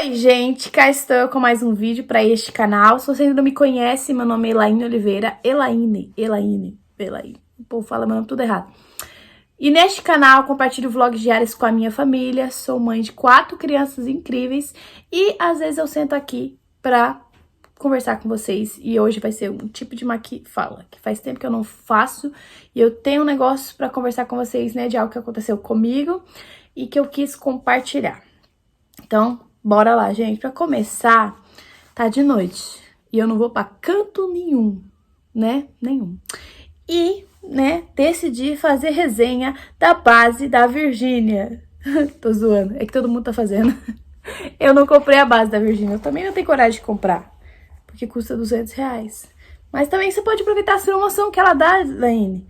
Oi, gente, cá estou eu com mais um vídeo para este canal. Se você ainda não me conhece, meu nome é Elaine Oliveira. Elaine. O povo fala meu nome tudo errado. E neste canal eu compartilho vlogs diários com a minha família. Sou mãe de 4 crianças incríveis e às vezes eu sento aqui pra conversar com vocês. E hoje vai ser um tipo de fala, que faz tempo que eu não faço. E eu tenho um negócio pra conversar com vocês, né, de algo que aconteceu comigo e que eu quis compartilhar. Então, bora lá, gente. Pra começar, tá de noite e eu não vou pra canto nenhum, né? Nenhum. E, né, decidi fazer resenha da base da Virgínia. Tô zoando, é que todo mundo tá fazendo. Eu não comprei a base da Virgínia, eu também não tenho coragem de comprar, porque custa R$200. Mas também você pode aproveitar a promoção que ela dá, Laine.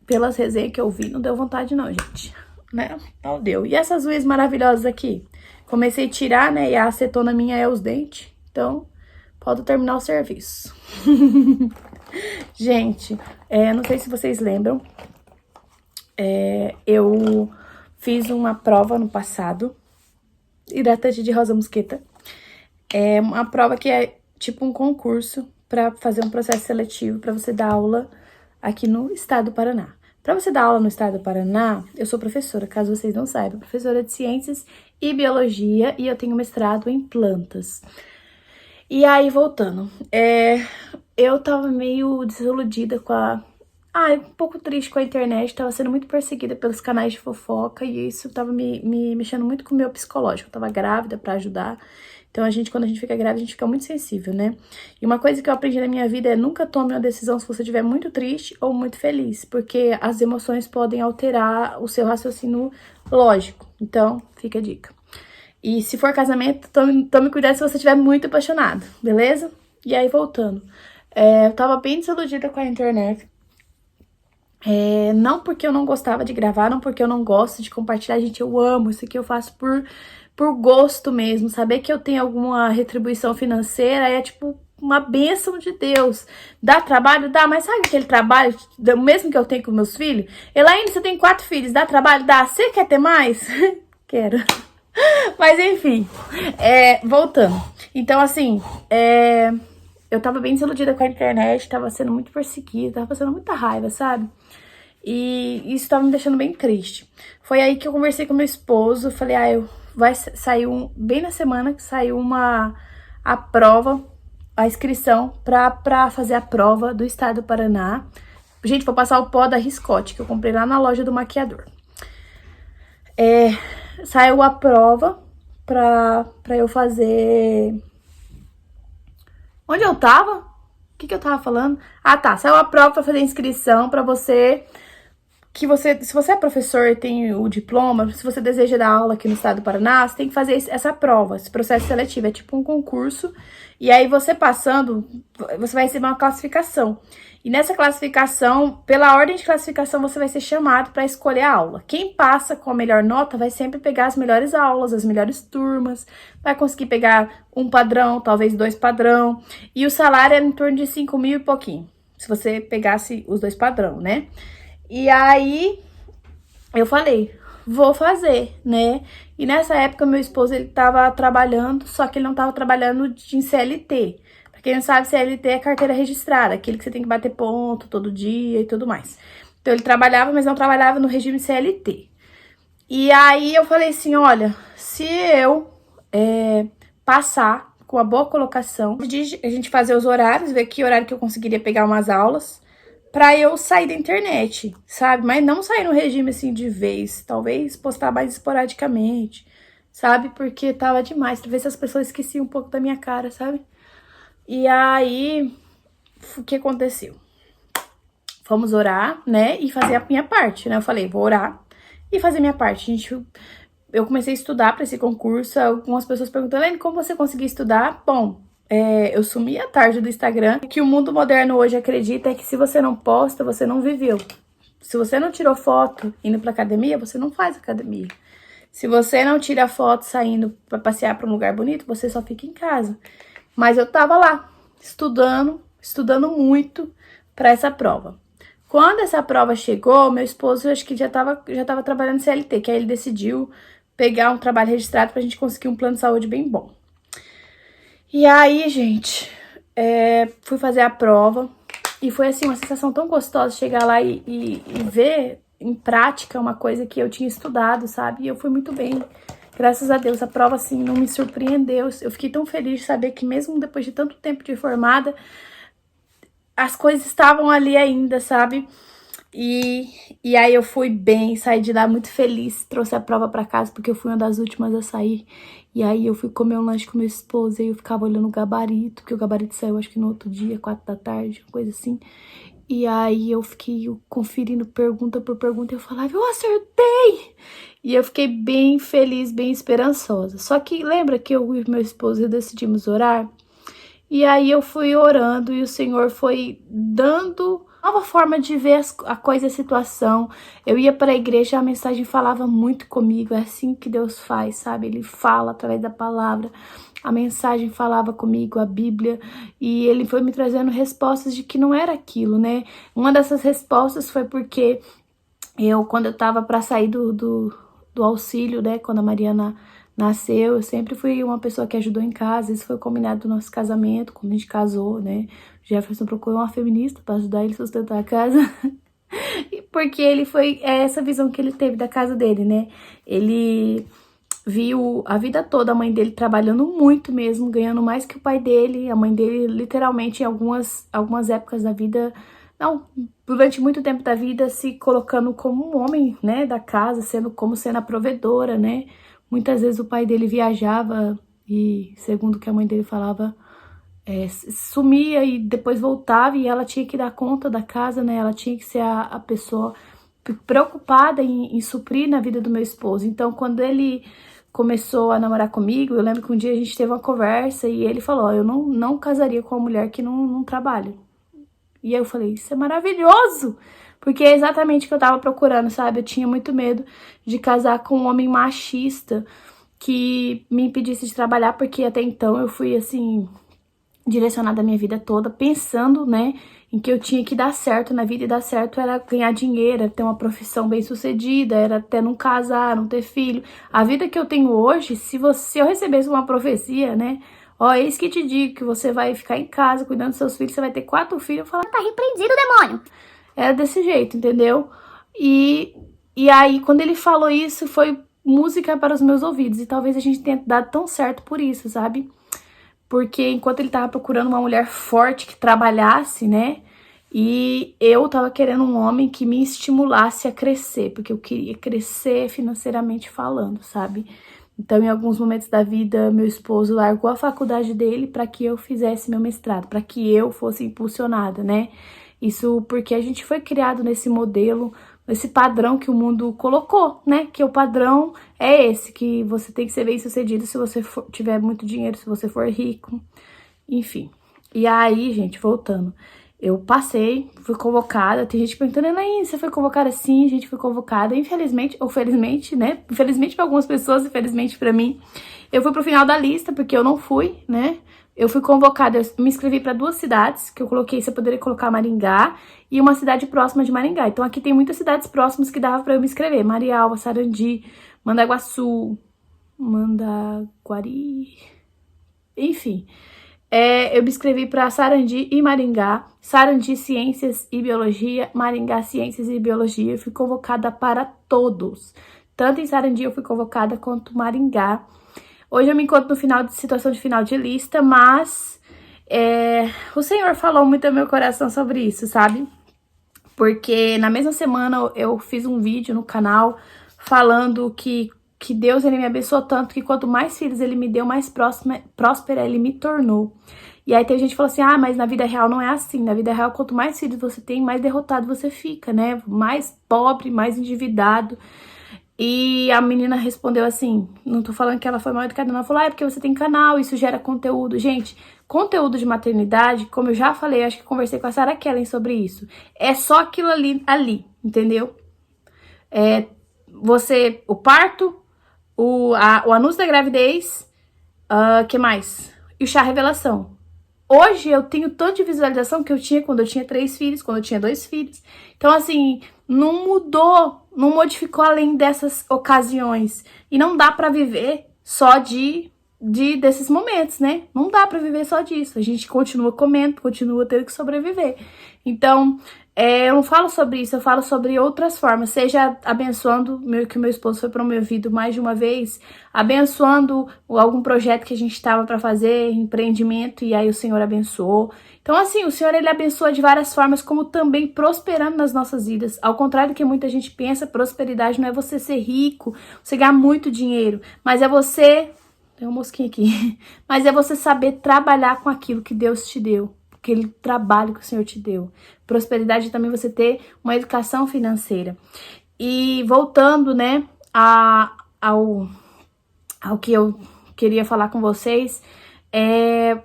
Pelas resenhas que eu vi, não deu vontade não, gente. Né? Não deu. E essas unhas maravilhosas aqui? Comecei a tirar, né? E a acetona minha é os dentes. Então, pode terminar o serviço. Gente, não sei se vocês lembram. Eu fiz uma prova no passado. Hidratante de rosa mosqueta. É uma prova que é tipo um concurso para fazer um processo seletivo para você dar aula aqui no estado do Paraná. Para você dar aula no estado do Paraná, eu sou professora, caso vocês não saibam, professora de Ciências e Biologia, e eu tenho mestrado em plantas. E aí, voltando, eu tava meio desiludida com um pouco triste com a internet, tava sendo muito perseguida pelos canais de fofoca, e isso tava me mexendo muito com o meu psicológico. Eu tava grávida pra ajudar. Então, quando a gente fica grávida, a gente fica muito sensível, né? E uma coisa que eu aprendi na minha vida é nunca tome uma decisão se você estiver muito triste ou muito feliz, porque as emoções podem alterar o seu raciocínio lógico. Então, fica a dica. E se for casamento, tome cuidado se você estiver muito apaixonado, beleza? E aí, voltando. Eu tava bem desiludida com a internet. Não porque eu não gostava de gravar, não porque eu não gosto de compartilhar, gente, eu amo. Isso aqui eu faço por gosto mesmo. Saber que eu tenho alguma retribuição financeira é tipo uma bênção de Deus. Dá trabalho? Dá, mas sabe aquele trabalho, mesmo que eu tenho com meus filhos? Elaine, você tem 4 filhos, dá trabalho? Dá. Você quer ter mais? Quero. Mas enfim, voltando. Então assim, eu tava bem desiludida com a internet, tava sendo muito perseguida, tava passando muita raiva, sabe? E isso tava me deixando bem triste. Foi aí que eu conversei com meu esposo, falei, vai sair bem na semana que saiu a prova, a inscrição pra fazer a prova do estado do Paraná. Gente, vou passar o pó da Riscote, que eu comprei lá na loja do maquiador. Saiu a prova pra eu fazer... Onde eu tava? O que eu tava falando? Ah, tá. Saiu a prova pra fazer inscrição pra você... se você é professor e tem o diploma, se você deseja dar aula aqui no estado do Paraná, você tem que fazer essa prova, esse processo seletivo. É tipo um concurso. E aí você passando, você vai receber uma classificação. E nessa classificação, pela ordem de classificação, você vai ser chamado para escolher a aula. Quem passa com a melhor nota vai sempre pegar as melhores aulas, as melhores turmas, vai conseguir pegar um padrão, talvez 2 padrão. E o salário é em torno de 5 mil e pouquinho, se você pegasse os 2 padrão, né? E aí, eu falei, vou fazer, né? E nessa época, meu esposo, ele tava trabalhando, só que ele não tava trabalhando em CLT. Pra quem não sabe, CLT é carteira registrada, aquele que você tem que bater ponto todo dia e tudo mais. Então, ele trabalhava, mas não trabalhava no regime CLT. E aí, eu falei assim, olha, se eu passar com a boa colocação, a gente fazer os horários, ver que horário que eu conseguiria pegar umas aulas, pra eu sair da internet, sabe? Mas não sair no regime, assim, de vez. Talvez postar mais esporadicamente, sabe? Porque tava demais. Talvez as pessoas esqueciam um pouco da minha cara, sabe? E aí, o que aconteceu? Fomos orar, né? E fazer a minha parte, né? Eu falei, vou orar e fazer a minha parte. Eu comecei a estudar pra esse concurso. Algumas pessoas perguntam, Elaine, como você conseguiu estudar? Bom... eu sumi à tarde do Instagram. O que o mundo moderno hoje acredita é que se você não posta, você não viveu. Se você não tirou foto indo pra academia, você não faz academia. Se você não tira foto saindo pra passear pra um lugar bonito, você só fica em casa. Mas eu tava lá, estudando muito pra essa prova. Quando essa prova chegou, meu esposo, acho que já tava trabalhando CLT, que aí ele decidiu pegar um trabalho registrado pra gente conseguir um plano de saúde bem bom. E aí, gente, fui fazer a prova e foi assim uma sensação tão gostosa chegar lá e ver em prática uma coisa que eu tinha estudado, sabe? E eu fui muito bem. Graças a Deus, a prova, assim, não me surpreendeu. Eu fiquei tão feliz de saber que mesmo depois de tanto tempo de formada, as coisas estavam ali ainda, sabe? E aí eu fui bem, saí de lá muito feliz, trouxe a prova pra casa, porque eu fui uma das últimas a sair. E aí eu fui comer um lanche com meu esposo, e eu ficava olhando o gabarito, que o gabarito saiu acho que no outro dia, 4 da tarde, uma coisa assim. E aí eu fiquei conferindo pergunta por pergunta, e eu falava, eu acertei! E eu fiquei bem feliz, bem esperançosa. Só que lembra que eu e meu esposo decidimos orar? E aí eu fui orando e o Senhor foi dando nova forma de ver a coisa, a situação. Eu ia para a igreja, a mensagem falava muito comigo. É assim que Deus faz, sabe? Ele fala através da palavra. A mensagem falava comigo, a Bíblia, e ele foi me trazendo respostas de que não era aquilo, né? Uma dessas respostas foi porque quando eu tava para sair do auxílio, né? Quando a Mariana nasceu, eu sempre fui uma pessoa que ajudou em casa. Isso foi combinado do nosso casamento, quando a gente casou, né? O Jefferson procurou uma feminista para ajudar ele a sustentar a casa. Porque ele foi essa visão que ele teve da casa dele, né? Ele viu a vida toda a mãe dele trabalhando muito mesmo, ganhando mais que o pai dele. A mãe dele, literalmente, em algumas épocas da vida, não, durante muito tempo da vida, se colocando como um homem, né, da casa, sendo a provedora, né? Muitas vezes o pai dele viajava e, segundo o que a mãe dele falava, sumia e depois voltava, e ela tinha que dar conta da casa, né? Ela tinha que ser a pessoa preocupada em suprir na vida do meu esposo. Então, quando ele começou a namorar comigo, eu lembro que um dia a gente teve uma conversa e ele falou, eu não casaria com uma mulher que não trabalha. E aí eu falei, isso é maravilhoso! Porque é exatamente o que eu tava procurando, sabe? Eu tinha muito medo de casar com um homem machista que me impedisse de trabalhar, porque até então eu fui, assim, direcionada a minha vida toda pensando, né, em que eu tinha que dar certo na vida, e dar certo era ganhar dinheiro, era ter uma profissão bem sucedida, era até não casar, não ter filho. A vida que eu tenho hoje, se eu recebesse uma profecia, né, ó, eis que te digo que você vai ficar em casa cuidando dos seus filhos, você vai ter 4 filhos, eu falava, Tá repreendido, demônio! era desse jeito, entendeu? E aí, quando ele falou isso, foi música para os meus ouvidos, e talvez a gente tenha dado tão certo por isso, sabe? Porque enquanto ele tava procurando uma mulher forte que trabalhasse, né? E eu tava querendo um homem que me estimulasse a crescer, porque eu queria crescer financeiramente falando, sabe? Então, em alguns momentos da vida, meu esposo largou a faculdade dele para que eu fizesse meu mestrado, para que eu fosse impulsionada, né? Isso porque a gente foi criado nesse modelo, esse padrão que o mundo colocou, né? Que o padrão é esse, que você tem que ser bem sucedido se você tiver muito dinheiro, se você for rico, enfim. E aí, gente, voltando, eu passei, fui convocada, tem gente perguntando, Elaine, você foi convocada? Sim, gente, fui convocada, infelizmente, ou felizmente, né? Infelizmente para algumas pessoas, infelizmente para mim. Eu fui pro final da lista, porque eu não fui, né? Eu fui convocada, eu me inscrevi para 2 cidades, que eu coloquei, você poderia colocar Maringá, e uma cidade próxima de Maringá. Então aqui tem muitas cidades próximas que dava para eu me inscrever. Marialva, Sarandi, Mandaguaçu, Mandaguari, enfim. Eu me inscrevi para Sarandi e Maringá. Sarandi, Ciências e Biologia, Maringá, Ciências e Biologia. Eu fui convocada para todos. Tanto em Sarandi eu fui convocada, quanto Maringá. Hoje eu me encontro no situação de final de lista, mas o Senhor falou muito ao meu coração sobre isso, sabe? Porque na mesma semana eu fiz um vídeo no canal falando que Deus, ele me abençoou tanto que quanto mais filhos ele me deu, mais próspera ele me tornou. E aí tem gente que falou assim, mas na vida real não é assim. Na vida real, quanto mais filhos você tem, mais derrotado você fica, né? Mais pobre, mais endividado. E a menina respondeu assim, não tô falando que ela foi mal educada, não, ela falou, é porque você tem canal, isso gera conteúdo. Gente, conteúdo de maternidade, como eu já falei, acho que conversei com a Sarah Kellen sobre isso, é só aquilo ali, entendeu? O parto, o anúncio da gravidez, que mais? E o chá revelação. Hoje eu tenho tanto de visualização que eu tinha quando eu tinha 3 filhos, quando eu tinha 2 filhos. Então, assim, não mudou, não modificou além dessas ocasiões. E não dá pra viver só desses momentos, né? Não dá pra viver só disso. A gente continua comendo, continua tendo que sobreviver. Então, eu não falo sobre isso, eu falo sobre outras formas, seja abençoando, que meu esposo foi promovido mais de uma vez, abençoando algum projeto que a gente estava para fazer, empreendimento, e aí o Senhor abençoou. Então, assim, o Senhor, ele abençoa de várias formas, como também prosperando nas nossas vidas. Ao contrário do que muita gente pensa, prosperidade não é você ser rico, você ganhar muito dinheiro, mas é você... Tem um mosquinho aqui. Mas é você saber trabalhar com aquilo que Deus te deu. Aquele trabalho que o Senhor te deu. Prosperidade é também você ter uma educação financeira. E voltando, né, ao que eu queria falar com vocês,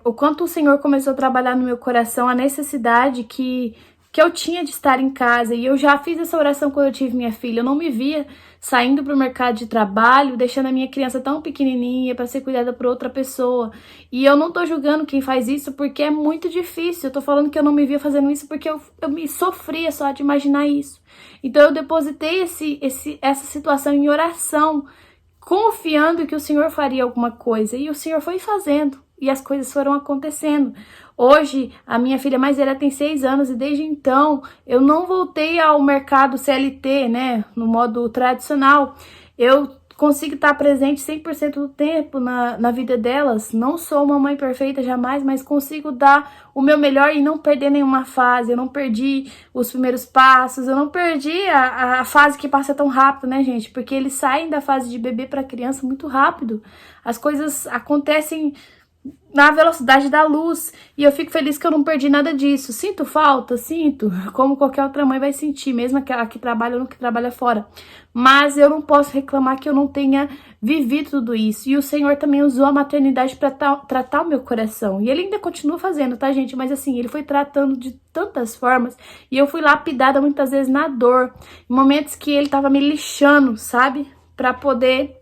o quanto o Senhor começou a trabalhar no meu coração, a necessidade que eu tinha de estar em casa. E eu já fiz essa oração quando eu tive minha filha. Eu não me via saindo para o mercado de trabalho, deixando a minha criança tão pequenininha para ser cuidada por outra pessoa. E eu não tô julgando quem faz isso, porque é muito difícil. Eu tô falando que eu não me via fazendo isso porque eu me sofria só de imaginar isso. Então eu depositei essa situação em oração, confiando que o Senhor faria alguma coisa. E o Senhor foi fazendo. E as coisas foram acontecendo. Hoje, a minha filha mais velha tem 6 anos e desde então eu não voltei ao mercado CLT, né, no modo tradicional. Eu consigo estar presente 100% do tempo na vida delas. Não sou uma mãe perfeita jamais, mas consigo dar o meu melhor e não perder nenhuma fase. Eu não perdi os primeiros passos, eu não perdi a fase que passa tão rápido, né, gente? Porque eles saem da fase de bebê para criança muito rápido. As coisas acontecem na velocidade da luz, e eu fico feliz que eu não perdi nada disso. Sinto falta? Sinto, como qualquer outra mãe vai sentir, mesmo aquela que trabalha ou que trabalha fora. Mas eu não posso reclamar que eu não tenha vivido tudo isso. E o Senhor também usou a maternidade para tratar o meu coração. E ele ainda continua fazendo, tá, gente? Mas assim, ele foi tratando de tantas formas, e eu fui lapidada muitas vezes na dor, em momentos que ele tava me lixando, sabe? Para poder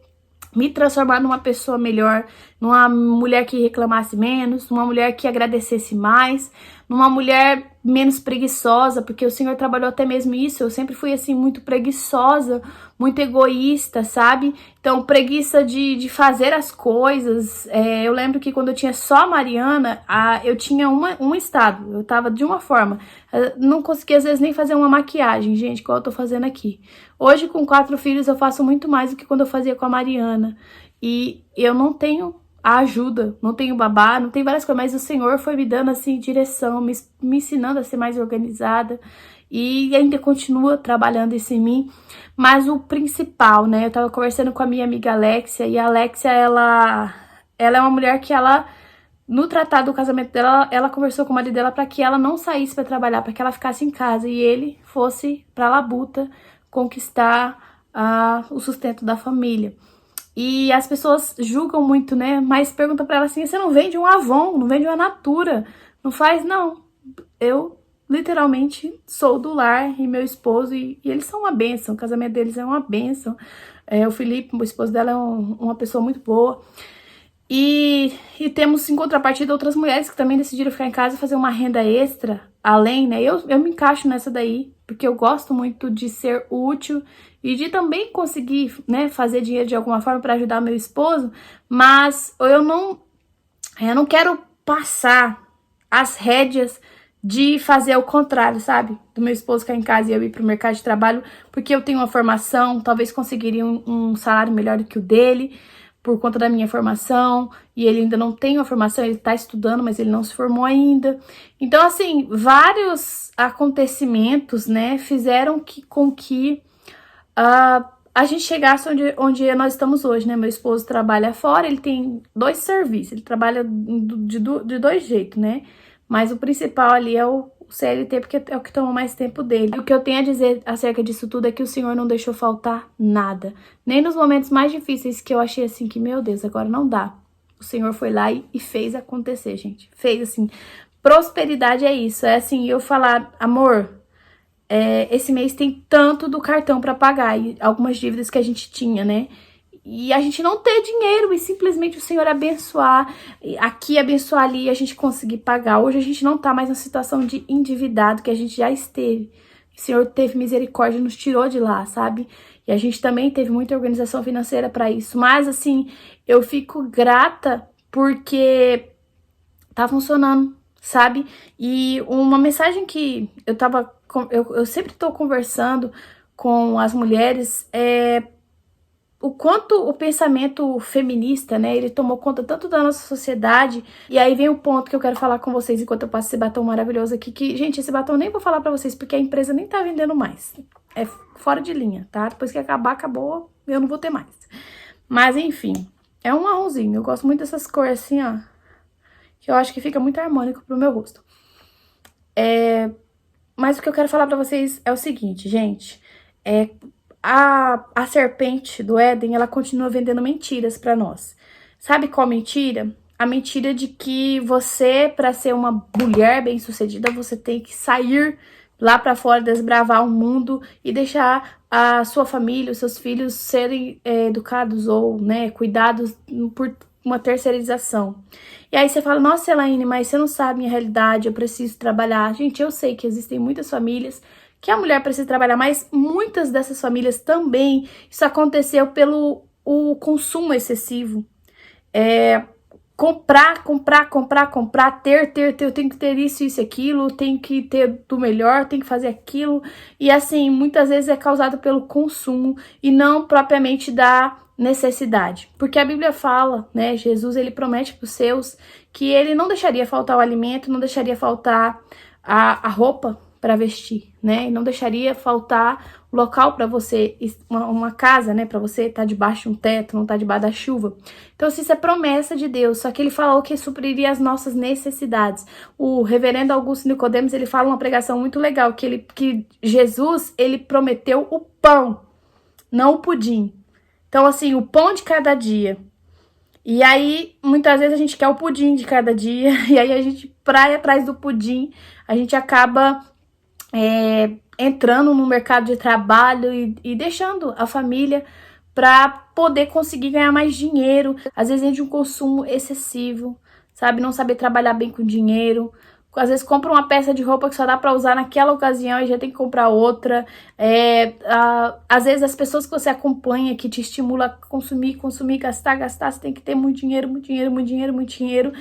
me transformar numa pessoa melhor, numa mulher que reclamasse menos, numa mulher que agradecesse mais, numa mulher menos preguiçosa, porque o Senhor trabalhou até mesmo isso. Eu sempre fui assim muito preguiçosa, muito egoísta, sabe? Então, preguiça de fazer as coisas. Eu lembro que quando eu tinha só a Mariana, eu tinha um estado, eu tava de uma forma, não conseguia às vezes nem fazer uma maquiagem, gente, igual eu tô fazendo aqui. Hoje, com 4 filhos, eu faço muito mais do que quando eu fazia com a Mariana. E eu não tenho a ajuda, não tenho babá, não tenho várias coisas, mas o Senhor foi me dando assim direção, me ensinando a ser mais organizada, e ainda continua trabalhando isso em mim. Mas o principal, né, eu tava conversando com a minha amiga Alexia, e a Alexia, ela é uma mulher que no tratado do casamento dela, ela conversou com o marido dela para que ela não saísse para trabalhar, para que ela ficasse em casa e ele fosse para labuta conquistar o sustento da família. E as pessoas julgam muito, né? Mas perguntam pra ela assim, você não vende um Avon, não vende uma Natura, não faz? Não. Eu, literalmente, sou do lar e meu esposo, e eles são uma bênção, o casamento deles é uma bênção. O Felipe, o esposo dela, é uma pessoa muito boa. E temos, em contrapartida, outras mulheres que também decidiram ficar em casa e fazer uma renda extra, além, né? Eu me encaixo nessa daí, porque eu gosto muito de ser útil e de também conseguir, né, fazer dinheiro de alguma forma para ajudar meu esposo, mas eu não quero passar as rédeas de fazer o contrário, sabe? Do meu esposo ficar em casa e eu ir pro mercado de trabalho, porque eu tenho uma formação, talvez conseguiria um salário melhor do que o dele, por conta da minha formação, e ele ainda não tem uma formação, ele tá estudando, mas ele não se formou ainda. Então, assim, vários acontecimentos, né, fizeram com que a gente chegasse onde nós estamos hoje, né? Meu esposo trabalha fora, ele tem 2 serviços, ele trabalha de 2 jeitos, né? Mas o principal ali é o CLT, porque é o que toma mais tempo dele. E o que eu tenho a dizer acerca disso tudo é que o Senhor não deixou faltar nada. Nem nos momentos mais difíceis que eu achei assim que, meu Deus, agora não dá. O Senhor foi lá e fez acontecer, gente. Fez assim. Prosperidade é isso. É assim, eu falar, amor, esse mês tem tanto do cartão pra pagar. E algumas dívidas que a gente tinha, né? E a gente não ter dinheiro e simplesmente o Senhor abençoar, aqui abençoar ali e a gente conseguir pagar. Hoje a gente não tá mais na situação de endividado que a gente já esteve. O Senhor teve misericórdia e nos tirou de lá, sabe? E a gente também teve muita organização financeira para isso. Mas, assim, eu fico grata porque tá funcionando, sabe? E uma mensagem que eu sempre tô conversando com as mulheres é o quanto o pensamento feminista, né, ele tomou conta tanto da nossa sociedade. E aí vem o ponto que eu quero falar com vocês enquanto eu passo esse batom maravilhoso aqui, que, gente, esse batom eu nem vou falar pra vocês, porque a empresa nem tá vendendo mais. É fora de linha, tá? Depois que acabar, acabou, eu não vou ter mais. Mas, enfim, é um marronzinho. Eu gosto muito dessas cores assim, ó, que eu acho que fica muito harmônico pro meu rosto. Mas o que eu quero falar pra vocês é o seguinte, gente, a serpente do Éden, ela continua vendendo mentiras pra nós. Sabe qual mentira? A mentira de que você, pra ser uma mulher bem-sucedida, você tem que sair lá pra fora, desbravar o mundo e deixar a sua família, os seus filhos serem educados ou, né, cuidados por uma terceirização. E aí você fala, nossa, Elaine, mas você não sabe a minha realidade, eu preciso trabalhar. Gente, eu sei que existem muitas famílias que a mulher precisa trabalhar, mas muitas dessas famílias também, isso aconteceu pelo o consumo excessivo. Comprar, ter, eu tenho que ter isso, isso, aquilo, tenho que ter do melhor, tenho que fazer aquilo. E assim, muitas vezes é causado pelo consumo e não propriamente da necessidade. Porque a Bíblia fala, né, Jesus, ele promete para os seus que ele não deixaria faltar o alimento, não deixaria faltar a roupa para vestir, né? E não deixaria faltar o local para você, uma casa, né? Para você estar debaixo de um teto, não estar debaixo da chuva. Então, isso é promessa de Deus. Só que ele falou que supriria as nossas necessidades. O reverendo Augusto Nicodemos, ele fala uma pregação muito legal, que Jesus, ele prometeu o pão, não o pudim. Então, assim, o pão de cada dia. E aí, muitas vezes a gente quer o pudim de cada dia, e aí a gente, pra ir atrás do pudim, a gente acaba entrando no mercado de trabalho e deixando a família para poder conseguir ganhar mais dinheiro. Às vezes é de um consumo excessivo, sabe? Não saber trabalhar bem com dinheiro. Às vezes compra uma peça de roupa que só dá para usar naquela ocasião e já tem que comprar outra. Às vezes as pessoas que você acompanha, que te estimula a consumir, gastar, você tem que ter muito dinheiro, muito dinheiro, muito dinheiro, muito dinheiro.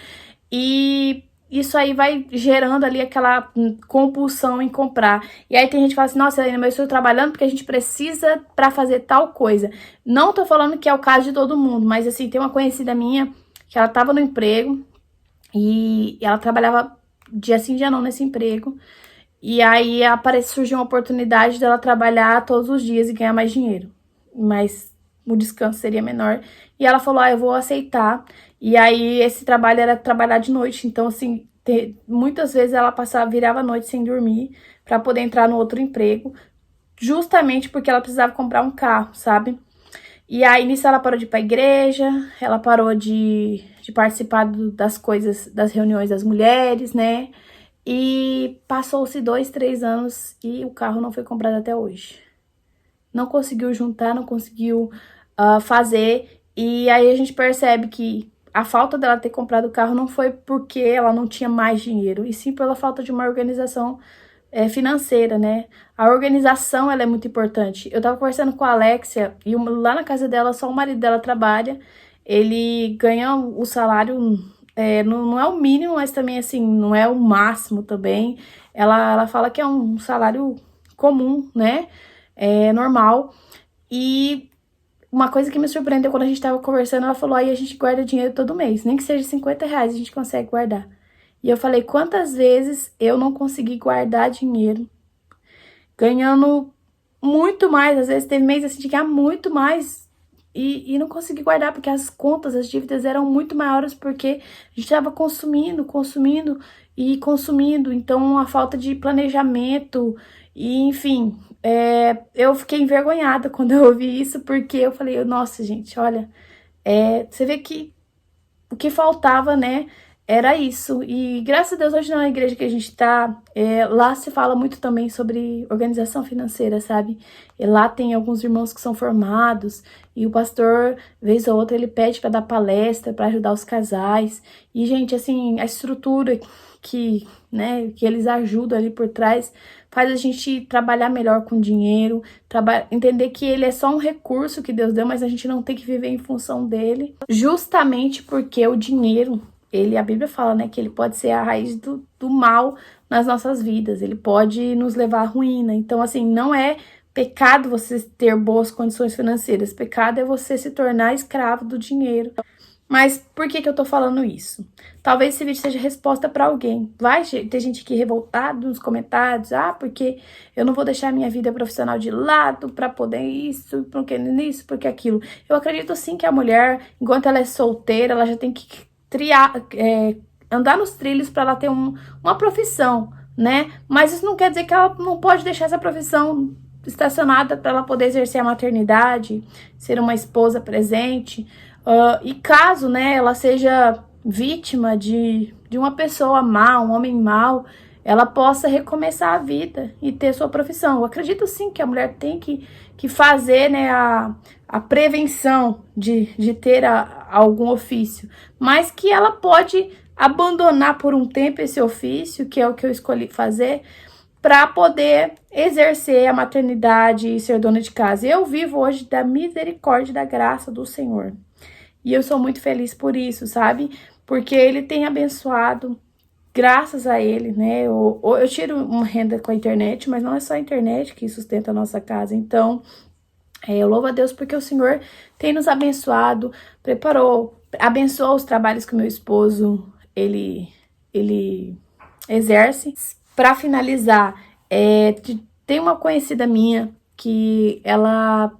E isso aí vai gerando ali aquela compulsão em comprar. E aí tem gente que fala assim, nossa, Helena, mas eu estou trabalhando porque a gente precisa para fazer tal coisa. Não tô falando que é o caso de todo mundo, mas assim, tem uma conhecida minha que ela tava no emprego e ela trabalhava dia sim, dia não nesse emprego. E aí surgiu uma oportunidade dela trabalhar todos os dias e ganhar mais dinheiro. Mas o descanso seria menor. E ela falou, eu vou aceitar. E aí esse trabalho era trabalhar de noite. Então, assim, muitas vezes ela virava a noite sem dormir para poder entrar no outro emprego. Justamente porque ela precisava comprar um carro, sabe? E aí, nisso, ela parou de ir pra igreja, ela parou de participar das coisas, das reuniões das mulheres, né? E passou-se 2, 3 anos e o carro não foi comprado até hoje. Não conseguiu juntar, não conseguiu fazer. E aí a gente percebe que a falta dela ter comprado o carro não foi porque ela não tinha mais dinheiro, e sim pela falta de uma organização financeira, né? A organização, ela é muito importante. Eu tava conversando com a Alexia e lá na casa dela, só o marido dela trabalha. Ele ganha o salário, não é o mínimo, mas também, assim, não é o máximo também. Ela fala que é um salário comum, né? Normal. E uma coisa que me surpreendeu quando a gente tava conversando, ela falou, aí a gente guarda dinheiro todo mês, nem que seja R$ 50 a gente consegue guardar. E eu falei, quantas vezes eu não consegui guardar dinheiro, ganhando muito mais, às vezes teve mês assim de ganhar muito mais e não consegui guardar, porque as contas, as dívidas eram muito maiores, porque a gente estava consumindo e consumindo, então a falta de planejamento, e enfim, eu fiquei envergonhada quando eu ouvi isso, porque eu falei, nossa gente, olha, você vê que o que faltava, né, era isso. E graças a Deus, hoje na igreja que a gente tá, lá se fala muito também sobre organização financeira, sabe? E lá tem alguns irmãos que são formados, e o pastor, vez ou outra, ele pede para dar palestra, para ajudar os casais. E, gente, assim, a estrutura que, né, que eles ajudam ali por trás faz a gente trabalhar melhor com dinheiro, entender que ele é só um recurso que Deus deu, mas a gente não tem que viver em função dele, justamente porque o dinheiro, a Bíblia fala, né, que ele pode ser a raiz do mal nas nossas vidas, ele pode nos levar à ruína. Então, assim, não é pecado você ter boas condições financeiras, pecado é você se tornar escravo do dinheiro. Mas por que eu tô falando isso? Talvez esse vídeo seja resposta para alguém. Vai ter gente aqui revoltada nos comentários, porque eu não vou deixar minha vida profissional de lado para poder isso, porque isso, porque aquilo. Eu acredito sim que a mulher, enquanto ela é solteira, ela já tem que andar nos trilhos para ela ter uma profissão, né? Mas isso não quer dizer que ela não pode deixar essa profissão estacionada para ela poder exercer a maternidade, ser uma esposa presente. E caso, né, ela seja vítima de uma pessoa má, um homem mau, ela possa recomeçar a vida e ter sua profissão. Eu acredito sim que a mulher tem que fazer, né, a prevenção de ter algum ofício, mas que ela pode abandonar por um tempo esse ofício, que é o que eu escolhi fazer, para poder exercer a maternidade e ser dona de casa. Eu vivo hoje da misericórdia e da graça do Senhor. E eu sou muito feliz por isso, sabe? Porque ele tem abençoado, graças a ele, né? Eu tiro uma renda com a internet, mas não é só a internet que sustenta a nossa casa. Então, eu louvo a Deus porque o Senhor tem nos abençoado, abençoou os trabalhos que o meu esposo, ele exerce. Para finalizar, tem uma conhecida minha que ela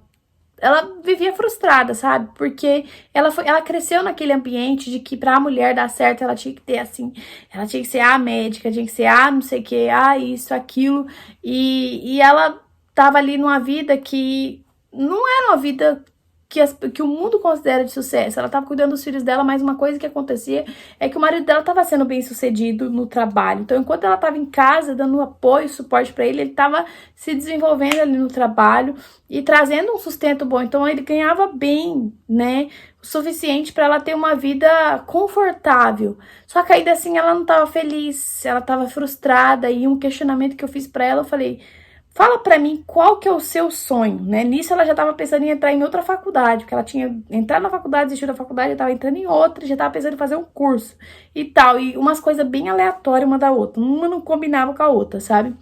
vivia frustrada, sabe? Porque ela cresceu naquele ambiente de que pra mulher dar certo, ela tinha que ter, assim, ela tinha que ser a médica, tinha que ser a não sei o que, isso, aquilo. E ela tava ali numa vida que não era uma vida que o mundo considera de sucesso. Ela tava cuidando dos filhos dela, mas uma coisa que acontecia é que o marido dela tava sendo bem sucedido no trabalho. Então, enquanto ela tava em casa, dando apoio, suporte para ele tava se desenvolvendo ali no trabalho e trazendo um sustento bom. Então, ele ganhava bem, né? O suficiente para ela ter uma vida confortável. Só que ainda assim, ela não tava feliz, ela tava frustrada. E um questionamento que eu fiz para ela, eu falei: fala pra mim qual que é o seu sonho, né? Nisso ela já tava pensando em entrar em outra faculdade, porque ela tinha entrado na faculdade, desistiu da faculdade, já tava entrando em outra, já tava pensando em fazer um curso e tal. E umas coisas bem aleatórias uma da outra, uma não combinava com a outra, sabe?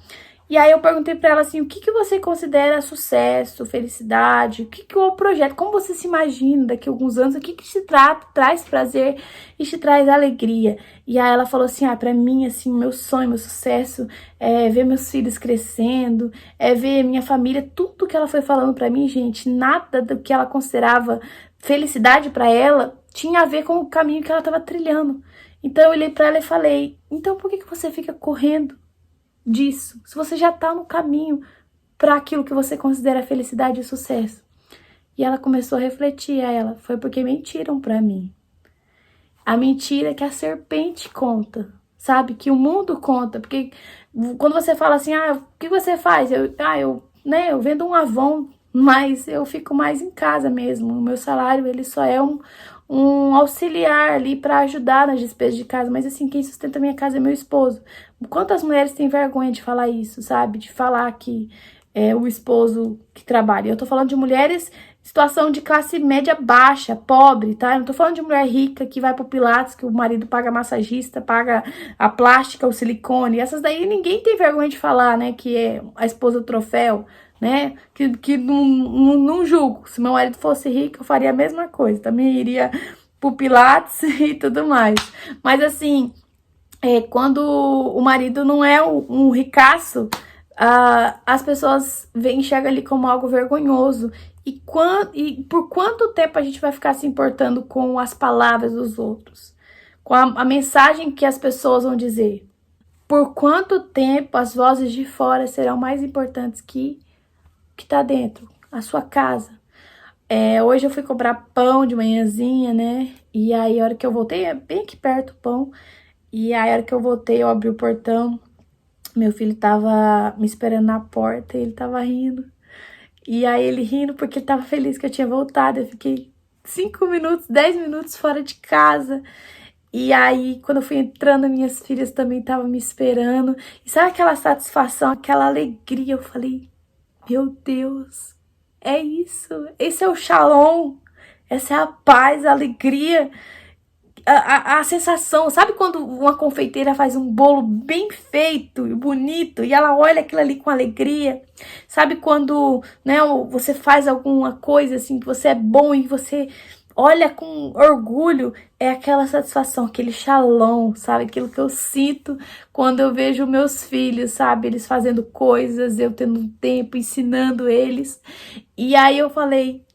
E aí eu perguntei pra ela assim, o que que você considera sucesso, felicidade, o que que é o projeto, como você se imagina daqui a alguns anos, o que que te traz prazer e te traz alegria. E aí ela falou assim, pra mim, assim, meu sonho, meu sucesso é ver meus filhos crescendo, é ver minha família, tudo que ela foi falando pra mim, gente, nada do que ela considerava felicidade pra ela tinha a ver com o caminho que ela tava trilhando. Então eu olhei pra ela e falei, então por que que você fica correndo disso, se você já tá no caminho para aquilo que você considera felicidade e sucesso? E ela começou a refletir, foi porque mentiram para mim. A mentira é que a serpente conta, sabe? Que o mundo conta, porque quando você fala assim, o que você faz? Eu vendo um Avon, mas eu fico mais em casa mesmo. O meu salário, ele só é um auxiliar ali para ajudar nas despesas de casa, mas assim, quem sustenta a minha casa é meu esposo. Quantas mulheres têm vergonha de falar isso, sabe? De falar que é o esposo que trabalha. Eu tô falando de mulheres em situação de classe média baixa, pobre, tá? Eu não tô falando de mulher rica que vai pro Pilates, que o marido paga massagista, paga a plástica, o silicone. Essas daí ninguém tem vergonha de falar, né? Que é a esposa do troféu, né? Que não julgo. Se meu marido fosse rico, eu faria a mesma coisa. Também iria pro Pilates e tudo mais. Mas assim, quando o marido não é um ricaço, as pessoas enxergam ali como algo vergonhoso. E por quanto tempo a gente vai ficar se importando com as palavras dos outros? Com a mensagem que as pessoas vão dizer? Por quanto tempo as vozes de fora serão mais importantes que tá dentro, a sua casa? Hoje eu fui comprar pão de manhãzinha, né? E aí, a hora que eu voltei, é bem aqui perto o pão. E aí, a hora que eu voltei, eu abri o portão. Meu filho tava me esperando na porta e ele tava rindo. E aí, ele rindo porque ele tava feliz que eu tinha voltado. Eu fiquei 5 minutos, 10 minutos fora de casa. E aí, quando eu fui entrando, minhas filhas também estavam me esperando. E sabe aquela satisfação, aquela alegria? Eu falei, meu Deus, é isso. Esse é o Shalom. Essa é a paz, a alegria, a sensação. Sabe quando uma confeiteira faz um bolo bem feito e bonito e ela olha aquilo ali com alegria? Sabe quando, né, você faz alguma coisa assim que você é bom e você olha com orgulho? É aquela satisfação, aquele shalom, sabe? Aquilo que eu sinto quando eu vejo meus filhos, sabe? Eles fazendo coisas, eu tendo um tempo ensinando eles. E aí eu falei,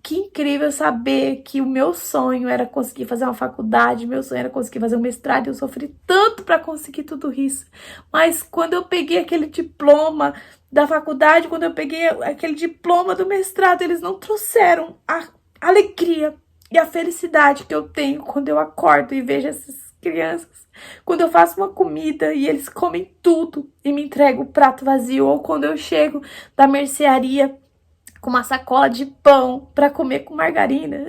que incrível saber que o meu sonho era conseguir fazer uma faculdade, meu sonho era conseguir fazer um mestrado, eu sofri tanto para conseguir tudo isso. Mas quando eu peguei aquele diploma da faculdade, quando eu peguei aquele diploma do mestrado, eles não trouxeram a alegria e a felicidade que eu tenho quando eu acordo e vejo essas crianças. Quando eu faço uma comida e eles comem tudo e me entregam o prato vazio, ou quando eu chego da mercearia com uma sacola de pão para comer com margarina.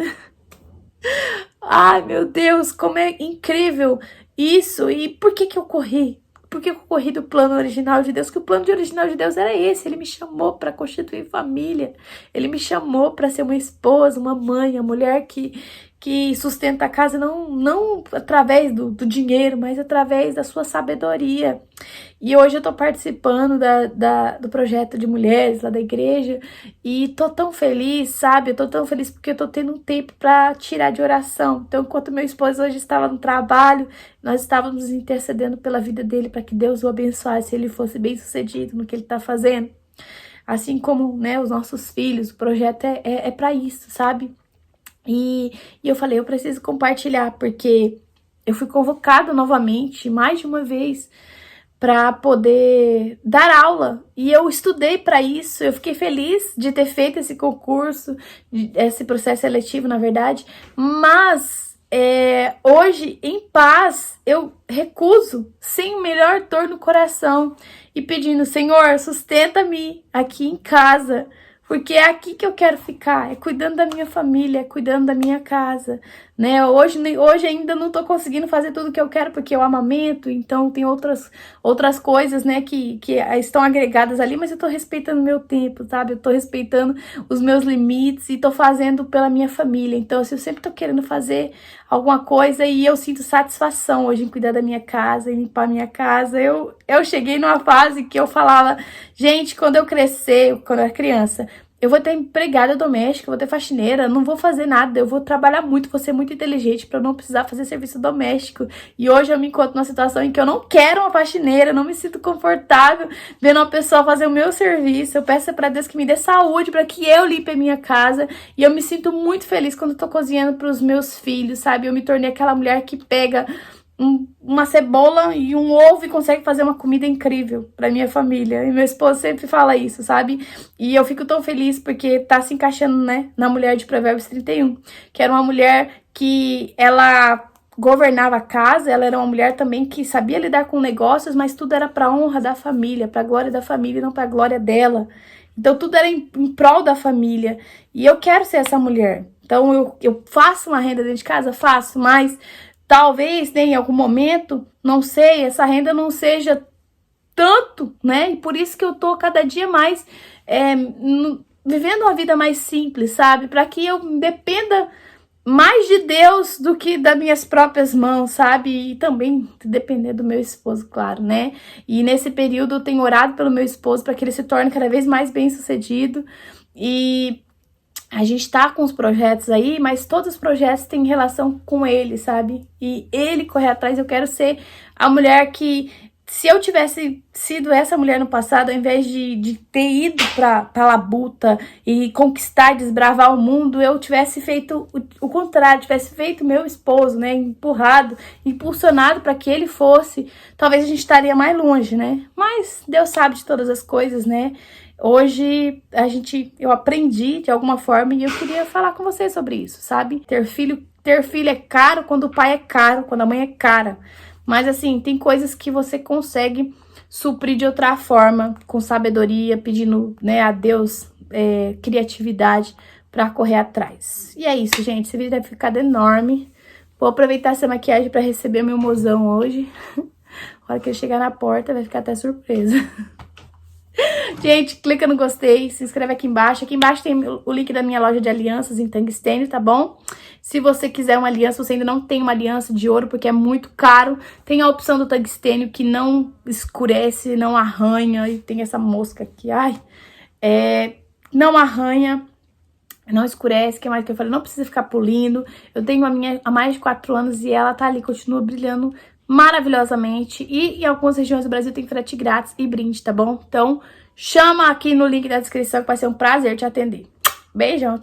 Ai, meu Deus, como é incrível isso. E por que eu corri? Por que eu corri do plano original de Deus? Que o plano original de Deus era esse. Ele me chamou para constituir família. Ele me chamou para ser uma esposa, uma mãe, a mulher que sustenta a casa não através do dinheiro, mas através da sua sabedoria. E hoje eu tô participando do projeto de mulheres lá da igreja e tô tão feliz, sabe? Eu tô tão feliz porque eu tô tendo um tempo pra tirar de oração. Então, enquanto meu esposo hoje estava no trabalho, nós estávamos intercedendo pela vida dele para que Deus o abençoasse, ele fosse bem sucedido no que ele tá fazendo. Assim como, né, os nossos filhos, o projeto é para isso, sabe? E eu falei, eu preciso compartilhar, porque eu fui convocada novamente, mais de uma vez, para poder dar aula. E eu estudei para isso, eu fiquei feliz de ter feito esse concurso, esse processo seletivo, na verdade. Mas hoje, em paz, eu recuso, sem o melhor dor no coração, e pedindo, Senhor, sustenta-me aqui em casa, porque é aqui que eu quero ficar, é cuidando da minha família, é cuidando da minha casa, né? Hoje ainda não tô conseguindo fazer tudo que eu quero, porque eu amamento, então tem outras coisas, né, que estão agregadas ali, mas eu tô respeitando meu tempo, sabe? Eu tô respeitando os meus limites e tô fazendo pela minha família. Então, assim, eu sempre tô querendo fazer alguma coisa e eu sinto satisfação hoje em cuidar da minha casa, em limpar a minha casa. Eu cheguei numa fase que eu falava, gente, quando eu crescer, quando eu era criança, eu vou ter empregada doméstica, vou ter faxineira, não vou fazer nada, eu vou trabalhar muito, vou ser muito inteligente para não precisar fazer serviço doméstico. E hoje eu me encontro numa situação em que eu não quero uma faxineira, não me sinto confortável vendo uma pessoa fazer o meu serviço. Eu peço para Deus que me dê saúde para que eu limpe a minha casa. E eu me sinto muito feliz quando eu tô cozinhando para os meus filhos, sabe? Eu me tornei aquela mulher que pega uma cebola e um ovo e consegue fazer uma comida incrível pra minha família. E meu esposo sempre fala isso, sabe? E eu fico tão feliz porque tá se encaixando, né, na mulher de Provérbios 31, que era uma mulher que ela governava a casa, ela era uma mulher também que sabia lidar com negócios, mas tudo era pra honra da família, pra glória da família e não pra glória dela. Então tudo era em prol da família. E eu quero ser essa mulher. Então eu faço uma renda dentro de casa? Faço, mas talvez, né, em algum momento, não sei, essa renda não seja tanto, né? E por isso que eu tô cada dia mais vivendo uma vida mais simples, sabe? Para que eu dependa mais de Deus do que das minhas próprias mãos, sabe? E também depender do meu esposo, claro, né? E nesse período eu tenho orado pelo meu esposo para que ele se torne cada vez mais bem-sucedido. E a gente tá com os projetos aí, mas todos os projetos têm relação com ele, sabe? E ele correr atrás. Eu quero ser a mulher que, se eu tivesse sido essa mulher no passado, ao invés de ter ido pra labuta e conquistar, desbravar o mundo, eu tivesse feito o contrário, tivesse feito meu esposo, né? Empurrado, impulsionado para que ele fosse. Talvez a gente estaria mais longe, né? Mas Deus sabe de todas as coisas, né? Hoje eu aprendi de alguma forma e eu queria falar com vocês sobre isso, sabe? Ter filho ter filho é caro quando o pai é caro, quando a mãe é cara. Mas assim, tem coisas que você consegue suprir de outra forma, com sabedoria, pedindo, né, a Deus criatividade pra correr atrás. E é isso, gente. Esse vídeo deve ficar enorme. Vou aproveitar essa maquiagem pra receber meu mozão hoje. A hora que ele chegar na porta, vai ficar até surpresa. Gente, clica no gostei, se inscreve aqui embaixo. Aqui embaixo tem o link da minha loja de alianças em tungstênio, tá bom? Se você quiser uma aliança, você ainda não tem uma aliança de ouro, porque é muito caro. Tem a opção do tungstênio que não escurece, não arranha. E tem essa mosca aqui, ai. Não arranha, não escurece, que mais que eu falei? Não precisa ficar polindo. Eu tenho a minha há mais de 4 anos e ela tá ali, continua brilhando maravilhosamente. E em algumas regiões do Brasil tem frete grátis e brinde, tá bom? Então, chama aqui no link da descrição que vai ser um prazer te atender. Beijão, tchau.